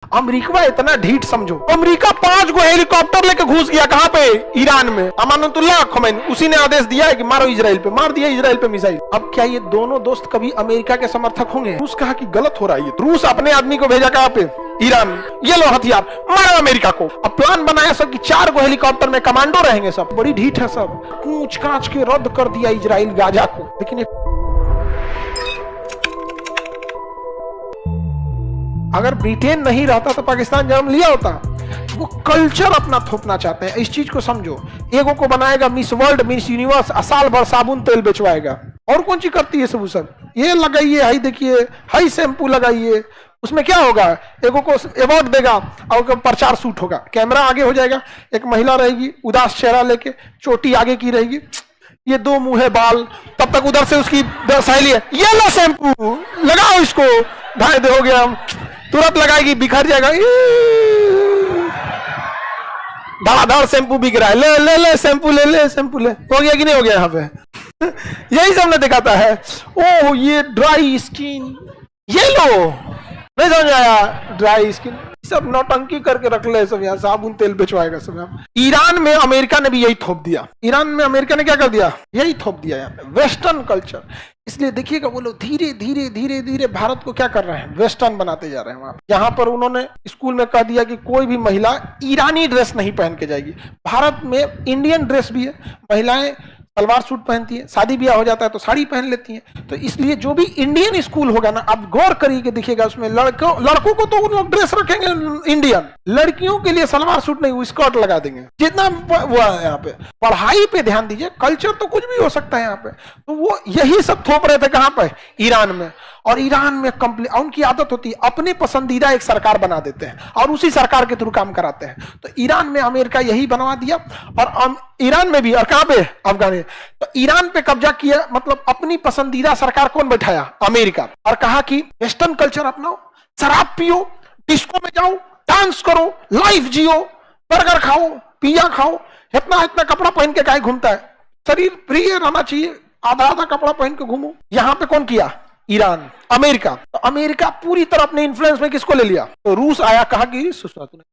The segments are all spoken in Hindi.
अमेरिका इतना ढीठ समझो, अमेरिका 5 गो हेलीकॉप्टर लेके घुस गया कहां पे? ईरान में। अमानुतुल्लाह खमैनी उसी ने आदेश दिया है कि मारो इजराइल पे, मार दिया इजराइल पे मिसाइल। अब क्या ये दोनों दोस्त कभी अमेरिका के समर्थक होंगे? रूस कहा कि गलत हो रहा है, रूस अपने आदमी को भेजा कहां पे? ईरान। ये लो हथियार, मारो अमेरिका को। अब प्लान बनाया सब कि 4 गो हेलीकॉप्टर में कमांडो रहेंगे, सब बड़ी ढीठ है, सब कूच कांच के रद्द कर दिया इजराइल गाजा को। लेकिन अगर ब्रिटेन नहीं रहता तो पाकिस्तान जन्म लिया होता। वो कल्चर अपना थोपना चाहते हैं, इस चीज को समझो। एगो को बनाएगा मिस वर्ल्ड, मिस यूनिवर्स, साल भर साबुन तेल बेचवाएगा। और कौन चीज करती है सब? ये लगाइए, हाई देखिए, हाई शैम्पू लगाइए, उसमें क्या होगा? एगो को अवार्ड देगा और प्रचार शूट होगा, कैमरा आगे हो जाएगा, एक महिला रहेगी उदास चेहरा लेके, चोटी आगे की रहेगी, ये 2 मुंह है बाल, तब तक उधर से उसकी सहेली है, ये लो शैम्पू लगाओ इसको, ढाई दे हो गया, तुरंत लगाएगी, बिखर जाएगा, धड़ाधड़ शैम्पू बिक रहा है, ले ले ले शैम्पू, ले ले शैम्पू, ले। हो गया कि नहीं हो गया? यहाँ पे यही सब ने दिखाता है। ओह ये ड्राई स्किन, ये लो, नहीं समझ आया? ड्राई स्किन सब नौटंकी करके रख ले, सब यहाँ साबुन तेल बेचवाएगा सब यहाँ। ईरान में अमेरिका ने भी यही थोप दिया। ईरान में अमेरिका ने क्या कर दिया? यही थोप दिया यहाँ पे, वेस्टर्न कल्चर। इसलिए देखिएगा वो लोग धीरे धीरे धीरे धीरे भारत को क्या कर रहे हैं? वेस्टर्न बनाते जा रहे हैं। यहाँ पर उन्होंने स्कूल में कह दिया कि कोई भी महिला ईरानी ड्रेस नहीं पहन के जाएगी। भारत में इंडियन ड्रेस भी है, महिलाएं सलवार सूट पहनती है, शादी ब्याह हो जाता है तो साड़ी पहन लेती हैं। तो इसलिए जो भी इंडियन स्कूल होगा ना, आप गौर करिए देखिएगा उसमें लड़कों को तो उन लोग ड्रेस रखेंगे इंडियन, लड़कियों के लिए सलवार सूट नहीं, वो स्कर्ट लगा देंगे। जितना वो है यहाँ पे, पढ़ाई पे ध्यान दीजिए, कल्चर तो कुछ भी हो सकता है यहाँ पे। तो वो यही सब थोप रहे थे कहाँ पे? ईरान में। और ईरान में उनकी आदत होती है अपने पसंदीदा एक सरकार बना देते हैं और उसी सरकार के थ्रू काम कराते हैं। तो ईरान में अमेरिका यही बनवा दिया, और ईरान में भी, और कहां पे? अफगानिस्तान। तो ईरान पे कब्जा किया, मतलब अपनी पसंदीदा सरकार कौन बैठाया? अमेरिका। और कहा कि वेस्टर्न कल्चर अपनाओ, शराब पियो, डिस्को में जाओ, डांस करो, लाइफ जियो, बर्गर खाओ, पिज्जा खाओ, इतना इतना कपड़ा पहन के काहे घूमता है? शरीर प्रिय रहना चाहिए, आधा आधा कपड़ा पहन के घूमो। यहां पे कौन किया? ईरान। अमेरिका। तो अमेरिका पूरी तरह अपने इन्फ्लुएंस में किसको ले लिया? तो रूस आया, कहा कि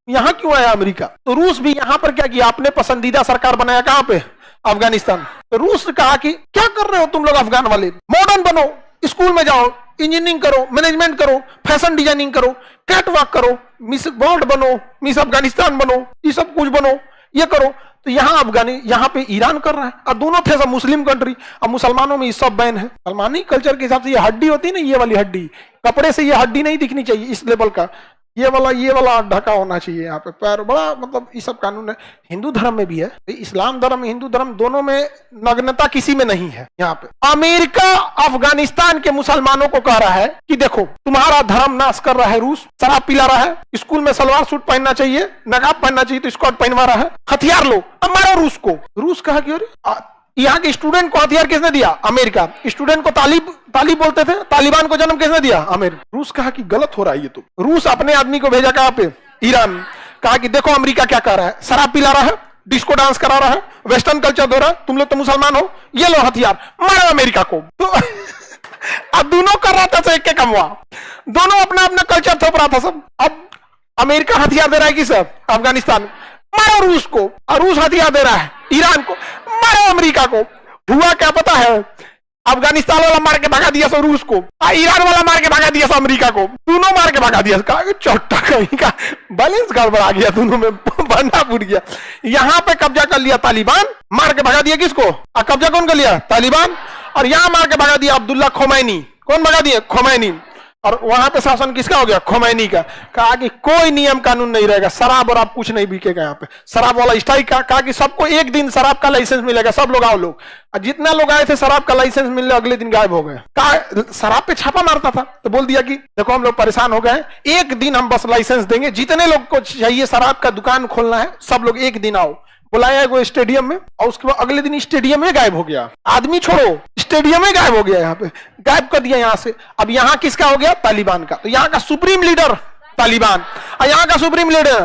यहाँ क्यों आया अमेरिका? तो रूस भी यहाँ पर क्या किया? अपने पसंदीदा सरकार बनाया, कहां पे? अफगानिस्तान। तो रूस ने कहा कि क्या कर रहे हो तुम लोग अफगान वाले, मॉडर्न बनो, स्कूल में जाओ, इंजीनियरिंग करो, मैनेजमेंट करो, फैशन डिजाइनिंग करो, कैटवॉक करो, मिस वर्ल्ड बनो, मिस अफगानिस्तान बनो, ये सब कुछ बनो, ये करो। तो यहाँ पे ईरान कर रहा है, और दोनों थे सब मुस्लिम कंट्री। अब मुसलमानों में ये सब बैन है। सलमानी कल्चर के हिसाब से ये हड्डी होती है ना, ये वाली हड्डी, कपड़े से ये हड्डी नहीं दिखनी चाहिए, इस लेवल का ये वाला ढका होना चाहिए यहाँ पे, पैर बड़ा, मतलब ये सब कानून है। हिंदू धर्म में भी है, इस्लाम धर्म हिंदू धर्म दोनों में नग्नता किसी में नहीं है। यहाँ पे अमेरिका अफगानिस्तान के मुसलमानों को कह रहा है कि देखो तुम्हारा धर्म नाश कर रहा है रूस, शराब पिला रहा है, स्कूल में सलवार सूट पहनना चाहिए, नकाब पहनना चाहिए तो स्कर्ट पहनवा रहा है, हथियार लो, अब मारो रूस को। रूस कहा कि अरे यहाँ के स्टूडेंट को हथियार किसने दिया? अमेरिका। स्टूडेंट को तालिब बोलते थे, तालिबान को जन्म किसने दिया? अमेरिका। रूस कहा कि गलत हो रहा है ये तो। रूस अपने आदमी को भेजा कहां पे? ईरान। कहा कि देखो अमेरिका क्या कर रहा है, शराब पिला रहा है, डिस्को डांस करा रहा है, वेस्टर्न कल्चर दे रहा है, तुम लोग तो मुसलमान हो, ये लो हथियार, मारो अमेरिका को। तो अब दोनों कर रहा था तो एक कमवा, दोनों अपना अपना कल्चर थोप रहा था सब। अब अमेरिका हथियार दे रहा है किस? अफगानिस्तान, मारो रूस को, और रूस हथियार दे रहा है ईरान को, मारो अमेरिका को। हुआ क्या पता है? अफगानिस्तान वाला मार के भगा दिया सो रूस को, ईरान वाला मार के भगा दिया सो अमेरिका को, दोनों मार के भगा दिया। चौथा कहीं का बैलेंस गड़बड़ा गया, दोनों में बंधा फूट गया। यहाँ पे कब्जा कर लिया तालिबान, मार के भगा दिया किसको? कब्जा कौन कर लिया? तालिबान। और यहाँ मार के भगा दिया अब्दुल्ला खोमैनी। कौन भगा दिया? खोमैनी। और वहां पे शासन किसका हो गया? खोमैनी का। कहा कि कोई नियम कानून नहीं रहेगा, शराब और आप कुछ नहीं बिकेगा यहाँ पे। शराब वाला स्ट्राइक का, कहा कि सबको एक दिन शराब का लाइसेंस मिलेगा, सब लोग आओ लोग। जितना लोग आए थे शराब का लाइसेंस मिलने अगले दिन गायब हो गए। कहा शराब पे छापा मारता था, तो बोल दिया कि देखो हम लोग परेशान हो गए, एक दिन हम बस लाइसेंस देंगे, जितने लोग को चाहिए शराब का दुकान खोलना है सब लोग एक दिन आओ। बुलाया है वो स्टेडियम में, और उसके बाद अगले दिन स्टेडियम में गायब हो गया। आदमी छोड़ो, स्टेडियम में गायब हो गया, यहाँ पे गायब कर दिया यहाँ से। अब यहाँ किसका हो गया? तालिबान का। तो यहाँ का सुप्रीम लीडर तालिबान, और यहाँ का सुप्रीम लीडर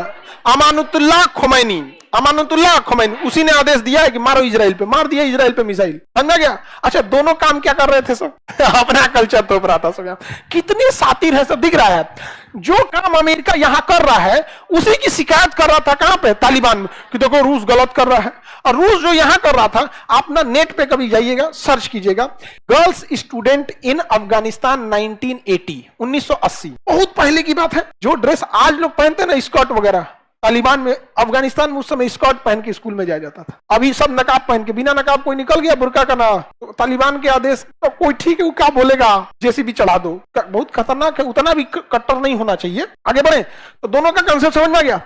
अमानुतुल्लाह खोमैनी। अमानुतुल्लाह खोमैनी, उसी ने आदेश दिया है कि मारो इजराइल पे, मार दिया इजराइल पे मिसाइल। समझा गया? अच्छा, दोनों काम क्या कर रहे थे सब? अपना कल्चर तोप रहा था सब। कितनी सातिर है सब, दिख रहा है। जो काम अमेरिका यहां कर रहा है उसी की शिकायत कर रहा था कहां पे? तालिबान में, कि देखो रूस गलत कर रहा है। और रूस जो यहां कर रहा था, आप ना नेट पे कभी जाइएगा, सर्च कीजिएगा, गर्ल्स स्टूडेंट इन अफगानिस्तान 1980, 1980, बहुत पहले की बात है। जो ड्रेस आज लोग पहनते हैं ना, स्कर्ट वगैरह, तालिबान में, अफगानिस्तान में उस समय स्कर्ट पहन के स्कूल में जाया जाता था। अभी सब नकाब पहन के, बिना नकाब कोई निकल गया बुर्का का ना, तो तालिबान के आदेश तो कोई ठीक है, वो क्या बोलेगा, जैसे भी चढ़ा दो, बहुत खतरनाक है, उतना भी कट्टर नहीं होना चाहिए। आगे बढ़े तो दोनों का कंसेप्ट समझ में आ गया।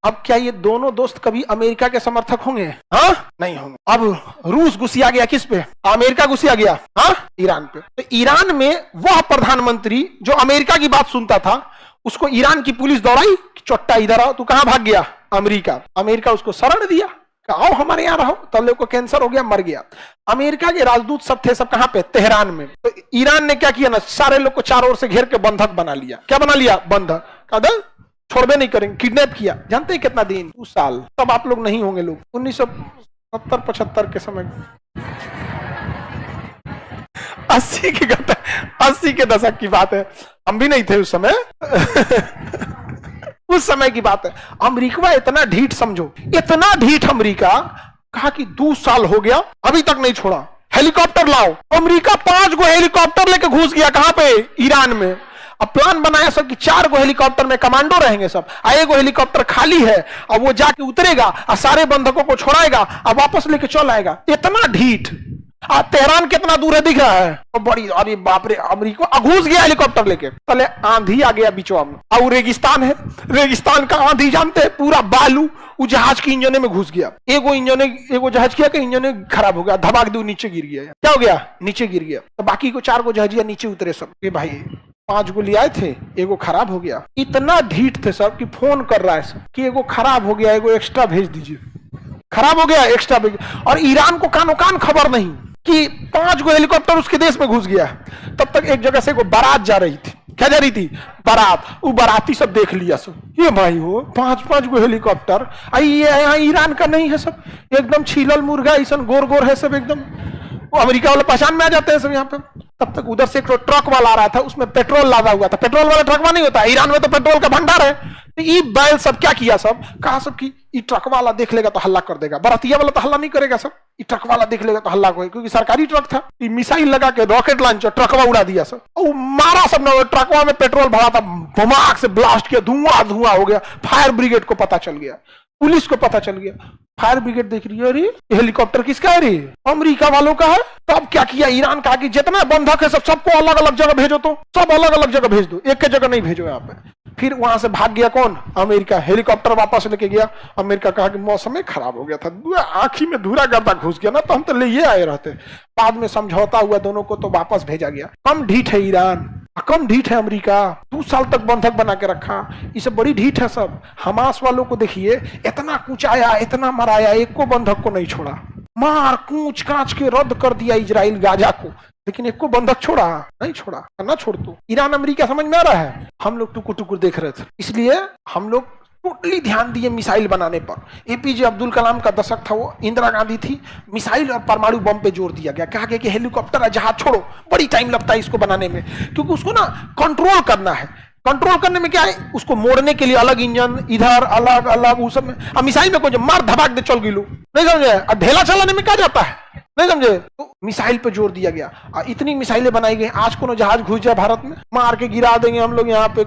अब क्या ये दोनों दोस्त कभी अमेरिका के समर्थक होंगे? हाँ, नहीं होंगे। अब रूस घुसिया गया किस पे? अमेरिका घुसिया गया, हाँ, ईरान पे। तो ईरान में वह प्रधानमंत्री जो अमेरिका की बात सुनता था, उसको ईरान की पुलिस दौड़ाई, चोट्टा इधर आओ, तू कहां भाग गया? अमेरिका। अमेरिका उसको शरण दिया, आओ हमारे यहां रहो। तब लोग को कैंसर हो गया, मर गया। अमेरिका के राजदूत सब थे, सब कहां पे? तेहरान में। तो ईरान ने क्या किया ना, सारे लोग को चारों ओर से घेर के बंधक बना लिया। क्या बना लिया? बंधक। कदम छोड़बे नहीं करेंगे, किडनैप किया। जानते हैं कितना दिन? 2 साल। तब आप लोग नहीं होंगे लोग, 1970-75 के समय, 80 के दशक की बात है, हम भी नहीं थे उस समय। उस समय की बात है। अमेरिका इतना ढीठ, समझो इतना ढीठ अमेरिका, कहा कि 2 साल हो गया अभी तक नहीं छोड़ा, हेलीकॉप्टर लाओ। अमेरिका 5 गो हेलीकॉप्टर लेके घुस गया कहां पे? ईरान में। अब प्लान बनाया सब कि 4 गो हेलीकॉप्टर में कमांडो रहेंगे सब, एक हेलीकॉप्टर खाली है, अब वो जाके उतरेगा और सारे बंधकों को छोड़ाएगा और वापस लेके चल आएगा। इतना ढीठ। तेहरान कितना दूर है दिख रहा है? तो बड़ी, अरे बाप रे, अमेरिका घुस गया हेलीकॉप्टर लेके। पहले आंधी आ गया बीचों में, और रेगिस्तान है, रेगिस्तान का आंधी जानते हैं, पूरा बालू, वो जहाज की इंजन में घुस गया। एगो जहाज किया कि इंजन खराब हो गया, धमाक दो नीचे गिर गया। क्या हो गया? नीचे गिर गया। तो बाकी को 4 गो जहाजिया नीचे उतरे सब। भाई 5 गो ले आए थे, एगो खराब हो गया। इतना ढीठ थे सब कि फोन कर रहा है सब कि एगो खराब हो गया, एगो एक्स्ट्रा भेज दीजिए, खराब हो गया, एक्स्ट्रा भेज। और ईरान को कानो कान खबर नहीं कि 5 गो हेलीकॉप्टर उसके देश में घुस गया। तब तक एक जगह से एगो बारात जा रही थी। क्या जा रही थी? बारात। वो बाराती सब देख लिया सब, ये भाई हो 5 गो हेलीकॉप्टर, यहाँ ईरान का नहीं है सब, एकदम छीलल मुर्गा ऐसा गोर गोर है सब, एकदम वो अमेरिका वाले पहचान में आ जाते हैं सब यहाँ पे। तब तक उधर से एक ट्रक वाला आ रहा था, उसमें पेट्रोल लादा हुआ था। पेट्रोल वाला ट्रक नहीं होता, ईरान में तो पेट्रोल का भंडार है। तो ये बैल सब क्या किया सब, कहा सब कि ये ट्रक वाला देख लेगा तो हल्ला कर देगा, बरातिया वाला तो हल्ला नहीं करेगा सब, ये ट्रक वाला देख लेगा तो हल्ला करेगा, क्योंकि सरकारी ट्रक था। ये मिसाइल लगा के रॉकेट लॉन्चर ट्रकवा उड़ा दिया सब, और मारा सब ना, ट्रकवा में पेट्रोल भरा था, धमाक से ब्लास्ट किया, धुआं हो गया। फायर ब्रिगेड को पता चल गया, पुलिस को पता चल गया। फायर ब्रिगेड देख रही है, अरे हेलीकॉप्टर किसका है? रे अमेरिका वालों का है। तब क्या किया ईरान, कहा कि जितना बंधक है सबको अलग अलग जगह भेजो, तो सब अलग अलग जगह भेज दो, एक के जगह नहीं भेजो यहाँ पे। फिर वहां से भाग गया कौन? अमेरिका। हेलीकॉप्टर वापस लेके गया। अमेरिका कहा कि मौसम खराब हो गया था, आंखी में धूरा गर्दा घुस गया ना, तो हम तो ले आए रहते। बाद में समझौता हुआ दोनों को, तो वापस भेजा गया। कम ढीठ है ईरान, कम ढीठ है अमेरिका। 2 साल तक बंधक बना के रखा, ये सब बड़ी ढीठ है सब। हमास वालों को देखिए, इतना कुचाया, इतना मराया, एक को बंधक को नहीं छोड़ा, मार कूच कांच के रद्द कर दिया इजराइल गाजा को, लेकिन एक को बंधक छोड़ा नहीं, छोड़ा ना, छोड़ दो। ईरान अमेरिका समझ में आ रहा है? हम लोग टुकुर टुकुर देख रहे थे, इसलिए हम लोग टोटली ध्यान दिए मिसाइल बनाने पर। एपीजे अब्दुल कलाम का दशक था वो, इंदिरा गांधी थी, मिसाइल और परमाणु बम पे जोर दिया गया। कहा गया कि हेलीकॉप्टर और जहाज छोड़ो, बड़ी टाइम लगता है इसको बनाने में, क्योंकि उसको ना कंट्रोल करना है। कंट्रोल करने में क्या है, उसको मोड़ने के लिए अलग इंजन, इधर अलग अलग, उस सब में। अब मिसाइल में कोई मार धमाक दे चल गिलो, नहीं समझे? अब ढेला चलाने में क्या जाता है, नहीं समझे? तो मिसाइल पे जोर दिया गया, इतनी मिसाइलें बनाई गई। आज कोनो जहाज घुस जाए भारत में, मार के गिरा देंगे हम लोग यहाँ पे,